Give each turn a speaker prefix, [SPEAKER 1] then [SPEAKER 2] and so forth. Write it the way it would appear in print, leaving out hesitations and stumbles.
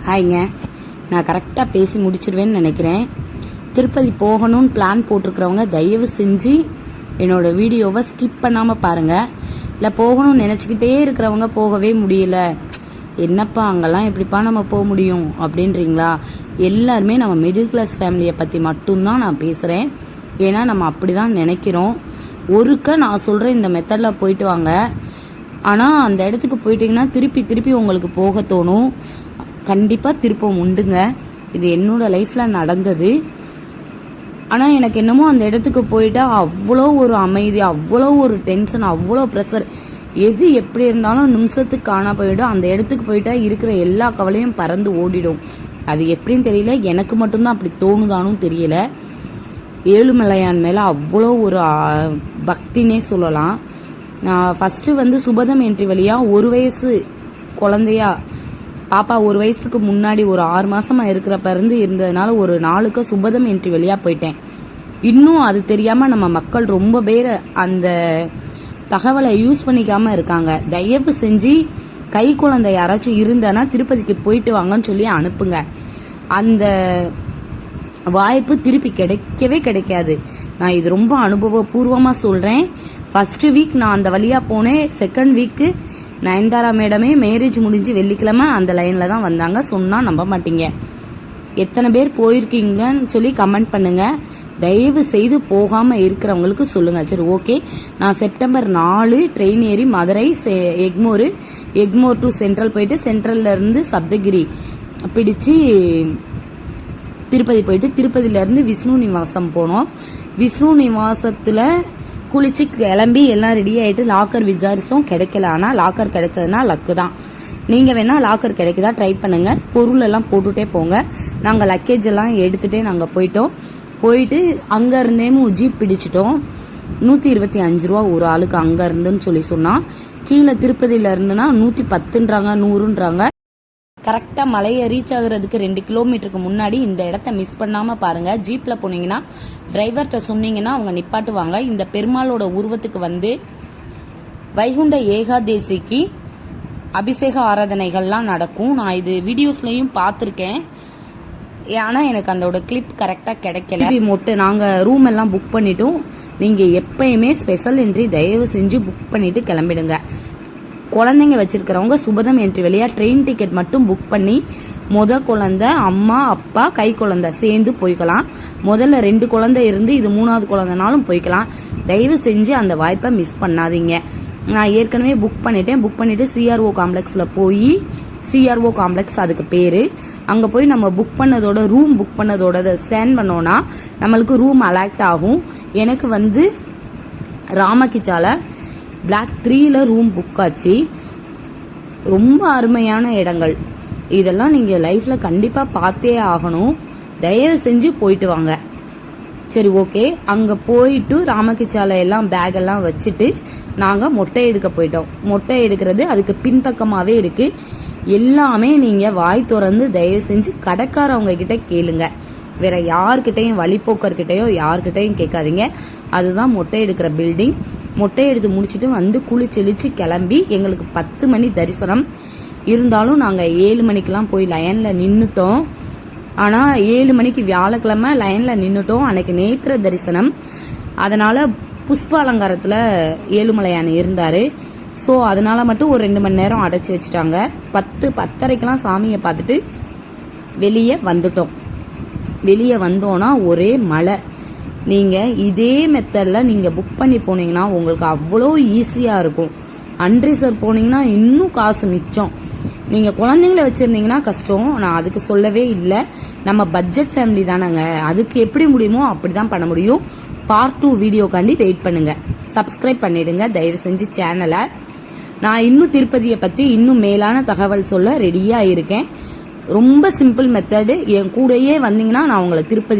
[SPEAKER 1] ஹாய்ங்க, நான் கரெக்டாக பேசி முடிச்சிடுவேன்னு நினைக்கிறேன். திருப்பதி போகணும்னு பிளான் போட்டிருக்கிறவங்க தயவு செஞ்சு என்னோடய வீடியோவை ஸ்கிப் பண்ணாமல் பாருங்கள். இல்லை போகணும்னு நினச்சிக்கிட்டே இருக்கிறவங்க போகவே முடியல, என்னப்பா அங்கெல்லாம் எப்படிப்பா நம்ம போக முடியும் அப்படின்றீங்களா? எல்லாருமே நம்ம மிடில் கிளாஸ் ஃபேமிலியை பற்றி மட்டும்தான் நான் பேசுகிறேன். ஏன்னா நம்ம அப்படி தான் நினைக்கிறோம். ஒருக்க நான் சொல்கிறேன் இந்த மெத்தடில் போயிட்டு வாங்க, ஆனால் அந்த இடத்துக்கு போயிட்டீங்கன்னா திருப்பி திருப்பி உங்களுக்கு போக தோணும். கண்டிப்பாக திருப்பம் உண்டுங்க. இது என்னோட லைஃப்பில் நடந்தது. ஆனால் எனக்கு என்னமோ அந்த இடத்துக்கு போயிட்டா அவ்வளோ ஒரு அமைதி, அவ்வளோ ஒரு டென்ஷன், அவ்வளோ ப்ரெஷர், எது எப்படி இருந்தாலும் நிமிஷத்துக்கு காணா போயிடும். அந்த இடத்துக்கு போயிட்டா இருக்கிற எல்லா கவலையும் பறந்து ஓடிடும். அது எப்படின்னு தெரியல, எனக்கு மட்டும்தான் அப்படி தோணுதானும் தெரியல. ஏழுமலையான் மேலே அவ்வளோ ஒரு பக்தினே சொல்லலாம். நான் ஃபஸ்ட்டு சுபதம் என்ட்ரி வழியாக 1 வயசு குழந்தையா, பாப்பா 1 வயசுக்கு முன்னாடி ஒரு 6 மாதமாக இருக்கிறப்ப இருந்ததுனால ஒரு நாளுக்கு சுபதம் என்ட்ரி வழியாக போயிட்டேன். இன்னும் அது தெரியாமல் நம்ம மக்கள் ரொம்ப பேர் அந்த தகவலை யூஸ் பண்ணிக்காமல் இருக்காங்க. தயவு செஞ்சு கை குழந்தை யாராச்சும் இருந்தனா திருப்பதிக்கு போயிட்டு வாங்கன்னு சொல்லி அனுப்புங்க. அந்த வாய்ப்பு திருப்பி கிடைக்கவே கிடைக்காது. நான் இது ரொம்ப அனுபவபூர்வமாக சொல்கிறேன். ஃபஸ்ட்டு வீக் நான் அந்த வழியாக போனேன். செகண்ட் வீக்கு நயன்தாரா மேடமே மேரேஜ் முடிஞ்சு வெள்ளிக்கிழமை அந்த லைனில் தான் வந்தாங்க. சொன்னால் நம்ப மாட்டீங்க. எத்தனை பேர் போயிருக்கீங்கன்னு சொல்லி கமெண்ட் பண்ணுங்கள். தயவு செய்து போகாமல் இருக்கிறவங்களுக்கு சொல்லுங்கள். சரி, ஓகே. நான் செப்டம்பர் 4 ட்ரெயின் ஏறி மதுரை எக்மோர் டு சென்ட்ரல் போயிட்டு சென்ட்ரல்லேருந்து சப்தகிரி பிடிச்சி திருப்பதி போயிட்டு திருப்பதியிலேருந்து விஷ்ணு நிவாசம் போனோம். விஷ்ணு நிவாசத்தில் குளிச்சு கிளம்பி எல்லாம் ரெடி ஆகிட்டு லாக்கர் விசாரிச்சோம், கிடைக்கல. ஆனால் லாக்கர் கிடைச்சதுன்னா லக்கு தான். நீங்கள் வேணால் லாக்கர் கிடைக்குதா ட்ரை பண்ணுங்கள். பொருள் எல்லாம் போட்டுகிட்டே போங்க. நாங்கள் லக்கேஜ் எல்லாம் எடுத்துகிட்டே நாங்கள் போயிட்டு அங்கேருந்தேமும் ஜீப் பிடிச்சிட்டோம். 125 ரூபா ஒரு ஆளுக்கு அங்கே இருந்துன்னு சொல்லி சொன்னால், கீழே திருப்பதியில் இருந்துன்னா 110ன்றாங்க, 100ன்றாங்க. கரெக்டாக மலையை ரீச் ஆகுறதுக்கு 2 கிலோமீட்டருக்கு முன்னாடி இந்த இடத்த மிஸ் பண்ணாமல் பாருங்கள். ஜீப்பில் போனீங்கன்னா டிரைவர்கிட்ட சொன்னீங்கன்னா அவங்க நிப்பாட்டுவாங்க. இந்த பெருமாளோட உருவத்துக்கு வைகுண்ட ஏகாதேசிக்கு அபிஷேக ஆராதனைகள்லாம் நடக்கும். நான் இது வீடியோஸ்லையும் பார்த்துருக்கேன். ஆனால் எனக்கு அதோட கிளிப் கரெக்டாக கிடைக்கல. மொட்டை நாங்கள் ரூம் எல்லாம் புக் பண்ணிட்டோம். நீங்கள் எப்பயுமே ஸ்பெஷல் என்ட்ரி தயவு செஞ்சு புக் பண்ணிவிட்டு கிளம்பிடுங்க. குழந்தைங்க வச்சிருக்கிறவங்க சுபதம் என்ட்ரி வழியாக ட்ரெயின் டிக்கெட் மட்டும் புக் பண்ணி குழந்தை, அம்மா, அப்பா, கை குழந்தை சேர்ந்து போய்க்கலாம். முதல்ல 2 குழந்தை இருந்து இது 3வது குழந்தைனாலும் போய்க்கலாம். தயவு செஞ்சு அந்த வாய்ப்பை மிஸ் பண்ணாதீங்க. நான் ஏற்கனவே புக் பண்ணிவிட்டு சிஆர்ஓ காம்ப்ளெக்ஸில் போய், சிஆர்ஓ காம்ப்ளெக்ஸ் அதுக்கு பேர், அங்கே போய் நம்ம ரூம் புக் பண்ணதோட ஸ்கேன் பண்ணோன்னா நம்மளுக்கு ரூம் அலாக்ட் ஆகும். எனக்கு ராமகிச்சால பிளாக் 3ல ரூம் புக் ஆச்சு. ரொம்ப அருமையான இடங்கள். இதெல்லாம் நீங்கள் லைஃப்பில் கண்டிப்பாக பார்த்தே ஆகணும். தயவு செஞ்சு போயிட்டு வாங்க. சரி, ஓகே. அங்கே போயிட்டு ராமகிச்சாலை எல்லாம் பேக்கெல்லாம் வச்சுட்டு நாங்கள் மொட்டை எடுக்க போயிட்டோம். மொட்டை எடுக்கிறது அதுக்கு பின்பக்கமாகவே இருக்குது. எல்லாமே நீங்கள் வாய் திறந்து தயவு செஞ்சு கடைக்காரவங்க கிட்ட கேளுங்க. வேற யார்கிட்டையும் வழிபோக்கர்கிட்டையோ யார்கிட்டையும் கேட்காதீங்க. அதுதான் மொட்டை எடுக்கிற பில்டிங். மொட்டை எடுத்து முடிச்சுட்டு குளிச்செளிச்சு கிளம்பி எங்களுக்கு 10 மணி தரிசனம். இருந்தாலும் நாங்கள் 7 மணிக்கெலாம் போய் லைனில் நின்றுட்டோம். ஆனால் 7 மணிக்கு வியாழக்கிழமை லைனில் நின்றுட்டோம். அன்னைக்கு நேத்திர தரிசனம். அதனால் புஷ்ப அலங்காரத்தில் ஏழுமலையான் இருந்தார். ஸோ அதனால் மட்டும் ஒரு 2 மணி நேரம் அடைச்சி வச்சுட்டாங்க. 10:30க்கெலாம் சாமியை பார்த்துட்டு வெளியே வந்துட்டோம். வெளியே வந்தோன்னா ஒரே மழை. நீங்கள் இதே மெத்தடில் நீங்கள் புக் பண்ணி போனீங்கன்னா உங்களுக்கு அவ்வளோ ஈஸியாக இருக்கும். அன்ரிசர்வ் போனீங்கன்னா இன்னும் காசு மிச்சம். நீங்கள் குழந்தைங்கள வச்சுருந்தீங்கன்னா கஷ்டம். நான் அதுக்கு சொல்லவே இல்லை. நம்ம பட்ஜெட் ஃபேமிலி தானேங்க, அதுக்கு எப்படி முடியுமோ அப்படி தான் பண்ண முடியும். பார்ட் 2 வீடியோக்காண்டி வெயிட் பண்ணுங்கள். சப்ஸ்கிரைப் பண்ணிடுங்க தயவு செஞ்சு சேனலை. நான் இன்னும் திருப்பதியை பற்றி இன்னும் மேலான தகவல் சொல்ல ரெடியாக இருக்கேன். ரொம்ப சிம்பிள் மெத்தடு. என் கூடயே வந்தீங்கன்னா நான் உங்களை திருப்பதி